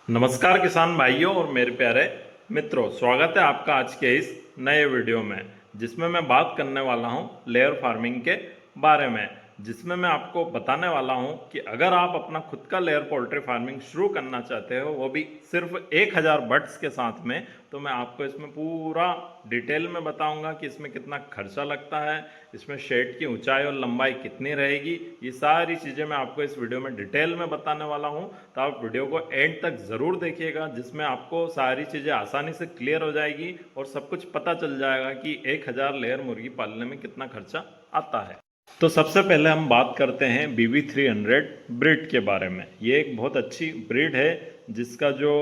नमस्कार किसान भाइयों और मेरे प्यारे मित्रों, स्वागत है आपका आज के इस नए वीडियो में, जिसमें मैं बात करने वाला हूं लेयर फार्मिंग के बारे में। जिसमें मैं आपको बताने वाला हूं कि अगर आप अपना खुद का लेयर पोल्ट्री फार्मिंग शुरू करना चाहते हो, वो भी सिर्फ 1000 बर्ड्स के साथ में, तो मैं आपको इसमें पूरा डिटेल में बताऊंगा कि इसमें कितना खर्चा लगता है, इसमें शेड की ऊंचाई और लंबाई कितनी रहेगी। ये सारी चीज़ें मैं आपको इस वीडियो में डिटेल में बताने वाला हूं, तो आप वीडियो को एंड तक ज़रूर देखिएगा, जिसमें आपको सारी चीज़ें आसानी से क्लियर हो जाएगी और सब कुछ पता चल जाएगा कि 1000 लेयर मुर्गी पालने में कितना खर्चा आता है। तो सबसे पहले हम बात करते हैं BB300 ब्रीड के बारे में। ये एक बहुत अच्छी ब्रीड है, जिसका जो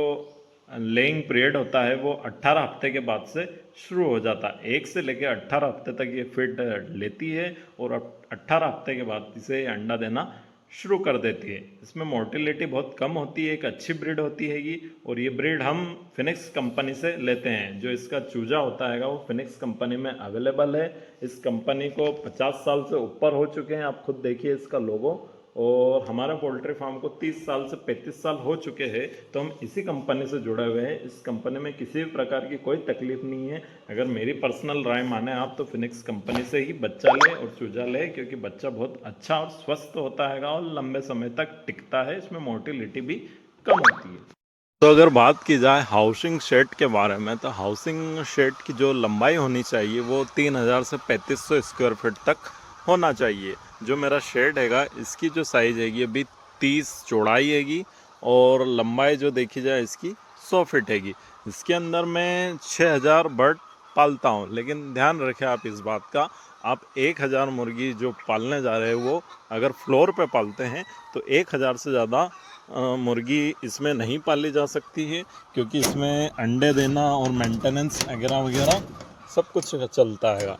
लेइंग पीरियड होता है वो 18 हफ्ते के बाद से शुरू हो जाता है। 1 से लेकर 18 हफ्ते तक ये फीड लेती है और 18 हफ्ते के बाद इसे अंडा देना शुरू कर देती है। इसमें मोर्टिलिटी बहुत कम होती है, एक अच्छी ब्रीड होती हैगी। और ये ब्रीड हम फिनिक्स कंपनी से लेते हैं। जो इसका चूजा होता है वो फिनिक्स कंपनी में अवेलेबल है। इस कंपनी को 50 साल से ऊपर हो चुके हैं, आप खुद देखिए इसका लोगो। और हमारे पोल्ट्री फार्म को 30 साल से 35 साल हो चुके हैं, तो हम इसी कंपनी से जुड़े हुए हैं। इस कंपनी में किसी भी प्रकार की कोई तकलीफ नहीं है। अगर मेरी पर्सनल राय माने आप, तो फिनिक्स कंपनी से ही बच्चा ले और चूजा ले, क्योंकि बच्चा बहुत अच्छा और स्वस्थ होता है और लंबे समय तक टिकता है। इसमें मोर्टिलिटी भी कम होती है। तो अगर बात की जाए हाउसिंग शेड के बारे में, तो हाउसिंग शेड की जो लंबाई होनी चाहिए वो 3000 से 3500 स्क्वायर फीट तक होना चाहिए। जो मेरा शेड हैगा, इसकी जो साइज़ हैगी अभी 30 चौड़ाई हैगी और लंबाई जो देखी जाए इसकी 100 फीट हैगी। इसके अंदर मैं 6000 बर्ड पालता हूँ। लेकिन ध्यान रखें आप इस बात का, आप 1000 मुर्गी जो पालने जा रहे हो वो अगर फ्लोर पे पालते हैं तो 1000 से ज़्यादा मुर्गी इसमें नहीं पाली जा सकती है, क्योंकि इसमें अंडे देना और मेंटेनेंस वगैरह वगैरह सब कुछ चलता है।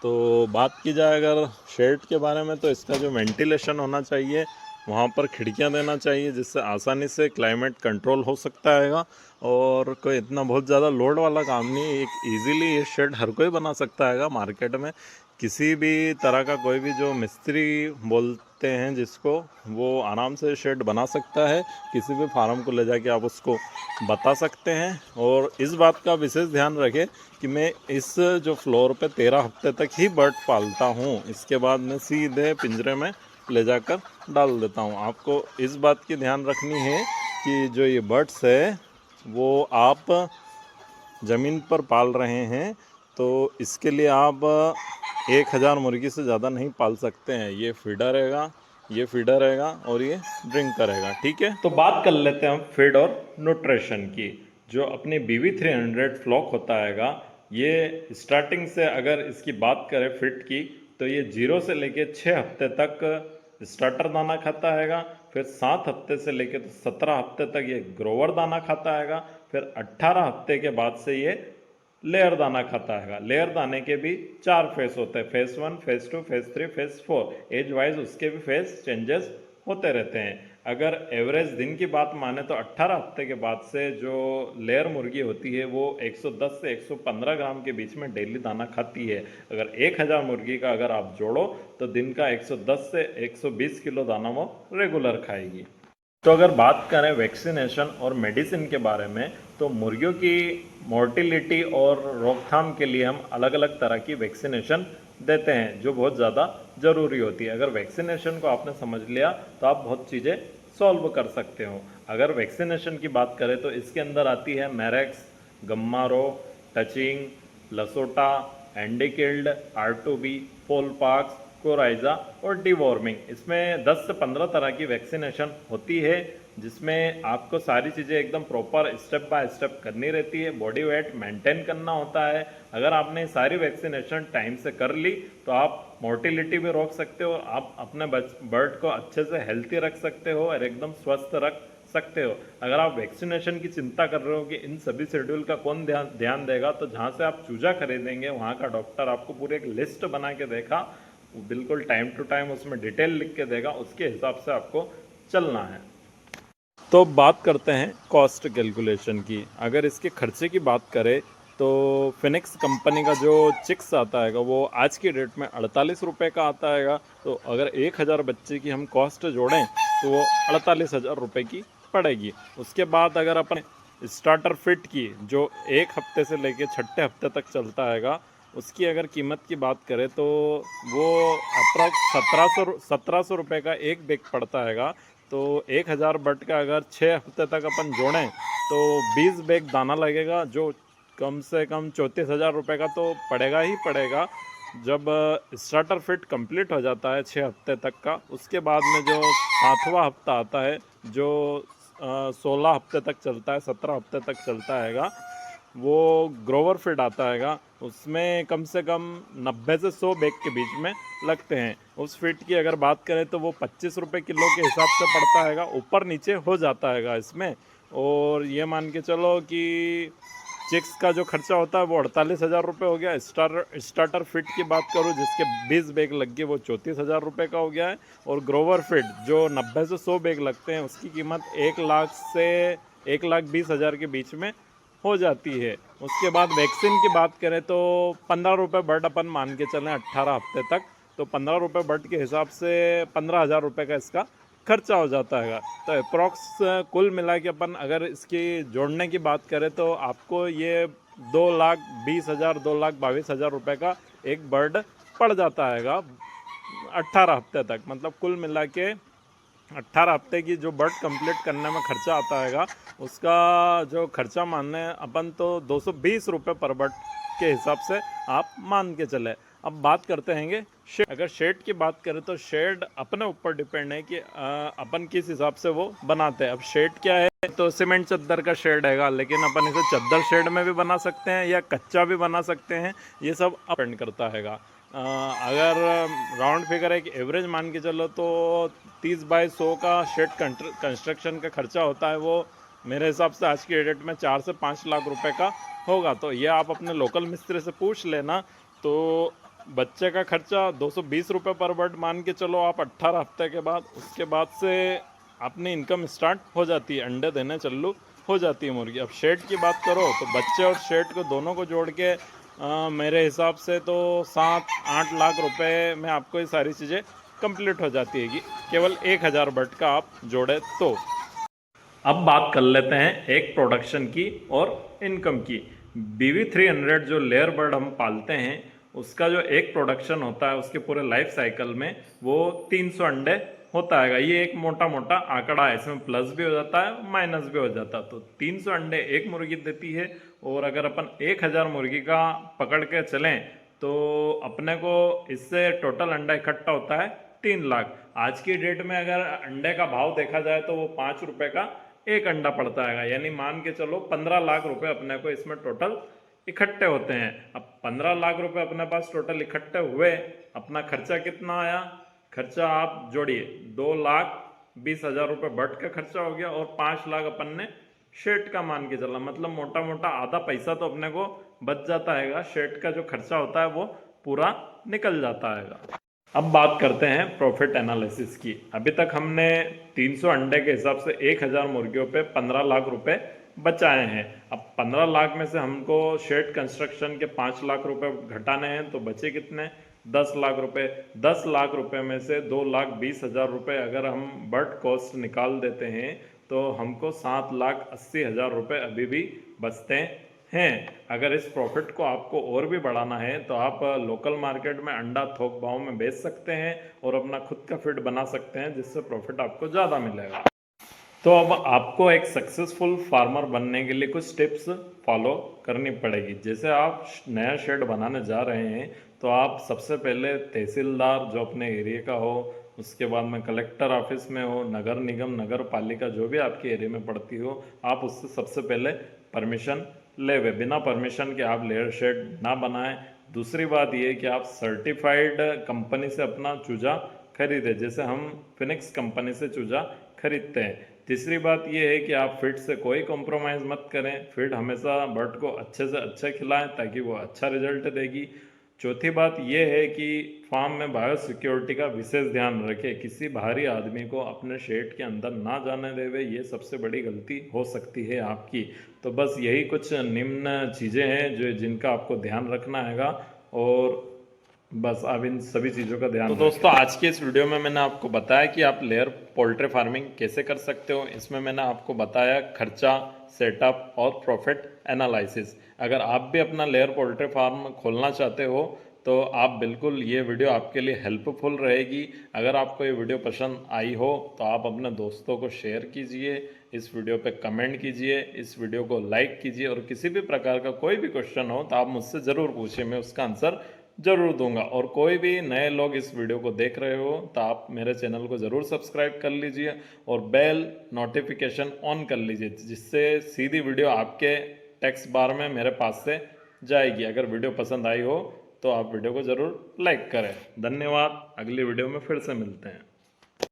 तो बात की जाए अगर शेड के बारे में, तो इसका जो वेंटिलेशन होना चाहिए, वहाँ पर खिड़कियाँ देना चाहिए, जिससे आसानी से क्लाइमेट कंट्रोल हो सकता है। और कोई इतना बहुत ज़्यादा लोड वाला काम नहीं, एक इजीली ये शेड हर कोई बना सकता है। मार्केट में किसी भी तरह का कोई भी जो मिस्त्री बोलते हैं जिसको, वो आराम से शेड बना सकता है। किसी भी फार्म को ले जाके आप उसको बता सकते हैं। और इस बात का विशेष ध्यान रखें कि मैं इस जो फ्लोर पे 13 हफ्ते तक ही बर्ड पालता हूँ। इसके बाद मैं सीधे पिंजरे में ले जाकर डाल देता हूँ। आपको इस बात की ध्यान रखनी है कि जो ये बर्ड्स है वो आप ज़मीन पर पाल रहे हैं, तो इसके लिए आप 1000 मुर्गी से ज़्यादा नहीं पाल सकते हैं। ये फीडर रहेगा, ये फीडर रहेगा और ये ड्रिंक करेगा, ठीक है। तो बात कर लेते हैं हम फीड और न्यूट्रिशन की। जो अपनी BB300 फ्लॉक होता हैगा, ये स्टार्टिंग से अगर इसकी बात करें फिट की, तो ये 0 से लेके 6 हफ्ते तक स्टार्टर दाना खाता हैगा। फिर 7 हफ्ते से लेके तो 17 हफ्ते तक ये ग्रोवर दाना खाता हैगा। फिर 18 हफ्ते के बाद से ये लेयर दाना खाता है। लेयर दाने के भी 4 फेस होते हैं, face 1, face 2, face 3, face 4। Age wise उसके भी फेस चेंजेस होते रहते हैं। अगर एवरेज दिन की बात माने तो 18 हफ्ते के बाद से जो लेयर मुर्गी होती है वो 110 से 115 ग्राम के बीच में डेली दाना खाती है। अगर 1000 मुर्गी का अगर आप जोड़ो तो दिन का 110 से 120 किलो दाना वो रेगुलर खाएगी। तो अगर बात करें वैक्सीनेशन और मेडिसिन के बारे में, तो मुर्गियों की मोर्टिलिटी और रोकथाम के लिए हम अलग अलग तरह की वैक्सीनेशन देते हैं, जो बहुत ज़्यादा ज़रूरी होती है। अगर वैक्सीनेशन को आपने समझ लिया तो आप बहुत चीज़ें सॉल्व कर सकते हो। अगर वैक्सीनेशन की बात करें तो इसके अंदर आती है मैरेक्स, गम्मारो, टचिंग, लसोटा, एंडिकिल्ड, R2B, फोलपाक्स, कोराइजा और डिवॉर्मिंग। इसमें 10 से 15 तरह की वैक्सीनेशन होती है, जिसमें आपको सारी चीज़ें एकदम प्रॉपर स्टेप बाय स्टेप करनी रहती है। बॉडी वेट मेंटेन करना होता है। अगर आपने सारी वैक्सीनेशन टाइम से कर ली तो आप मोर्टिलिटी भी रोक सकते हो और आप अपने बर्ड को अच्छे से हेल्थी रख सकते हो और एकदम स्वस्थ रख सकते हो। अगर आप वैक्सीनेशन की चिंता कर रहे हो कि इन सभी शेड्यूल का कौन ध्यान देगा, तो जहाँ से आप चूजा खरीदेंगे वहाँ का डॉक्टर आपको पूरी एक लिस्ट बना के देगा, बिल्कुल टाइम टू टाइम उसमें डिटेल लिख के देगा, उसके हिसाब से आपको चलना है। तो बात करते हैं कॉस्ट कैलकुलेशन की। अगर इसके खर्चे की बात करें तो फिनिक्स कंपनी का जो चिक्स आता है वो आज की डेट में 48 रुपये का आता है। तो अगर 1000 बच्चे की हम कॉस्ट जोड़ें तो वो 48,000 रुपये की पड़ेगी। उसके बाद अगर अपन स्टार्टर फिट की जो 1 हफ्ते से लेके छठे हफ्ते तक चलता हैगा, उसकी अगर कीमत की बात करें तो वो अप्रॉक्स 1700 रुपये का एक बैग पड़ता हैगा। तो 1000 बट का अगर 6 हफ्ते तक अपन जोड़ें तो 20 बैग दाना लगेगा, जो कम से कम 34,000 रुपये का तो पड़ेगा ही पड़ेगा। जब स्टार्टर फिट कंप्लीट हो जाता है 6 हफ्ते तक का, उसके बाद में जो 7वां हफ्ता आता है, जो 16 हफ्ते तक चलता है, 17 हफ्ते तक चलता हैगा, वो ग्रोवर फीड आता हैगा। उसमें कम से कम 90 से 100 बैग के बीच में लगते हैं। उस फीड की अगर बात करें तो वो 25 रुपये किलो के हिसाब से पड़ता हैगा, ऊपर नीचे हो जाता हैगा इसमें। और ये मान के चलो कि चिक्स का जो खर्चा होता है वो 48,000 रुपये हो गया। स्टार्टर फिट की बात करूँ जिसके 20 बैग लग गए वो 34,000 रुपये का हो गया है। और ग्रोवर फिट जो 90 से 100 बैग लगते हैं उसकी कीमत 1 लाख से 1,20,000 के बीच में हो जाती है। उसके बाद वैक्सीन की बात करें तो 15 रुपये बर्ड अपन मान के चलें 18 हफ्ते तक, तो 15 रुपये बर्ड के हिसाब से 15,000 रुपये का इसका खर्चा हो जाता है। तो अप्रॉक्स कुल मिला के अपन अगर इसकी जोड़ने की बात करें तो आपको ये 2,20,000 2,22,000 रुपये का एक बर्ड पड़ जाता हैगा 18 हफ्ते तक। मतलब कुल मिला के 18 हफ्ते की जो बर्ड कंप्लीट करने में खर्चा आता हैगा, उसका जो खर्चा मानने अपन तो 220 रुपये पर बर्ड के हिसाब से आप मान के चले। अब बात करते हैं शेड। अगर शेड की बात करें तो शेड अपने ऊपर डिपेंड है कि अपन किस हिसाब से वो बनाते हैं। अब शेड क्या है, तो सीमेंट चद्दर का शेड हैगा, लेकिन अपन इसे चद्दर शेड में भी बना सकते हैं या कच्चा भी बना सकते हैं, ये सब डिपेंड करता हैगा। अगर राउंड फिगर एक एवरेज मान के चलो तो 30 बाई 100 का शेड कंस्ट्रक्शन का खर्चा होता है, वो मेरे हिसाब से आज की डेट में 4 से 5 लाख रुपए का होगा। तो ये आप अपने लोकल मिस्त्री से पूछ लेना। तो बच्चे का खर्चा 220 रुपये पर बर्ड मान के चलो आप 18 हफ्ते के बाद। उसके बाद से अपनी इनकम स्टार्ट हो जाती है, अंडे देने चालू हो जाती है मुर्गी। अब शेड की बात करो तो बच्चे और शेड को दोनों को जोड़ के मेरे हिसाब से तो 7-8 लाख रुपए में आपको ये सारी चीज़ें कंप्लीट हो जाती है केवल 1,000 बर्ड का आप जोड़े तो। अब बात कर लेते हैं एक प्रोडक्शन की और इनकम की। BV300 जो लेयर बर्ड हम पालते हैं उसका जो एक प्रोडक्शन होता है उसके पूरे लाइफ साइकिल में वो 300 अंडे होता है। ये एक मोटा मोटा आंकड़ा है, इसमें प्लस भी हो जाता है माइनस भी हो जाता है। तो 300 अंडे एक मुर्गी देती है। और अगर अपन 1,000 मुर्गी का पकड़ के चलें तो अपने को इससे टोटल अंडा इकट्ठा होता है 3 लाख। आज की डेट में अगर अंडे का भाव देखा जाए तो वो 5 रुपये का एक अंडा पड़ता है, यानी मान के चलो 15 लाख रुपए अपने को इसमें टोटल इकट्ठे होते हैं। अब 15 लाख रुपए अपने पास टोटल इकट्ठे हुए, अपना खर्चा कितना आया, खर्चा आप जोड़िए 2,20,000 रुपये बट का खर्चा हो गया और 5 लाख अपन ने शेड का मान के चला। मतलब मोटा मोटा आधा पैसा तो अपने को बच जाता है, शेड का जो खर्चा होता है वो पूरा निकल जाता है। अब बात करते हैं प्रॉफिट एनालिसिस की। अभी तक हमने 300 अंडे के हिसाब से 1,000 मुर्गियों पे 15 लाख रुपए बचाए हैं। अब 15 लाख में से हमको शेड कंस्ट्रक्शन के 5 लाख रुपए घटाने हैं, तो बचे कितने, 10 लाख रुपए। 10 लाख रुपए में से 2,20,000 रुपये अगर हम बर्ड कॉस्ट निकाल देते हैं तो हमको 7,80,000 रुपये अभी भी बचते हैं। अगर इस प्रॉफिट को आपको और भी बढ़ाना है तो आप लोकल मार्केट में अंडा थोक भाव में बेच सकते हैं और अपना खुद का फीड बना सकते हैं, जिससे प्रॉफिट आपको ज़्यादा मिलेगा। तो अब आपको एक सक्सेसफुल फार्मर बनने के लिए कुछ टिप्स फॉलो करनी पड़ेगी। जैसे आप नया शेड बनाने जा रहे हैं तो आप सबसे पहले तहसीलदार जो अपने एरिया का हो, उसके बाद में कलेक्टर ऑफिस में हो, नगर निगम नगर पालिका जो भी आपके एरिया में पड़ती हो, आप उससे सबसे पहले परमिशन ले हुए। बिना परमिशन के आप लेयर शेड ना बनाएं। दूसरी बात ये कि आप सर्टिफाइड कंपनी से अपना चूजा खरीदें, जैसे हम फिनिक्स कंपनी से चूजा खरीदते हैं। तीसरी बात ये है कि आप फीड से कोई कॉम्प्रोमाइज़ मत करें। फीड हमेशा बर्ड को अच्छे से अच्छा खिलाएं ताकि वो अच्छा रिजल्ट देगी। चौथी बात ये है कि फार्म में बायोसिक्योरिटी का विशेष ध्यान रखें। किसी बाहरी आदमी को अपने शेड के अंदर ना जाने देवे, ये सबसे बड़ी गलती हो सकती है आपकी। तो बस यही कुछ निम्न चीज़ें हैं जो जिनका आपको ध्यान रखना हैगा। और बस आप इन सभी चीज़ों का ध्यान। तो दोस्तों आज की इस वीडियो में मैंने आपको बताया कि आप लेयर पोल्ट्री फार्मिंग कैसे कर सकते हो। इसमें मैंने आपको बताया खर्चा, सेटअप और प्रॉफिट एनालिसिस। अगर आप भी अपना लेयर पोल्ट्री फार्म खोलना चाहते हो तो आप बिल्कुल ये वीडियो आपके लिए हेल्पफुल रहेगी। अगर आपको ये वीडियो पसंद आई हो तो आप अपने दोस्तों को शेयर कीजिए, इस वीडियो पे कमेंट कीजिए, इस वीडियो को लाइक कीजिए और किसी भी प्रकार का कोई भी क्वेश्चन हो तो आप मुझसे ज़रूर पूछिए, मैं उसका आंसर जरूर दूंगा। और कोई भी नए लोग इस वीडियो को देख रहे हो तो आप मेरे चैनल को ज़रूर सब्सक्राइब कर लीजिए और बेल नोटिफिकेशन ऑन कर लीजिए, जिससे सीधी वीडियो आपके टेक्स्ट बार में मेरे पास से जाएगी। अगर वीडियो पसंद आई हो तो आप वीडियो को ज़रूर लाइक करें। धन्यवाद, अगली वीडियो में फिर से मिलते हैं।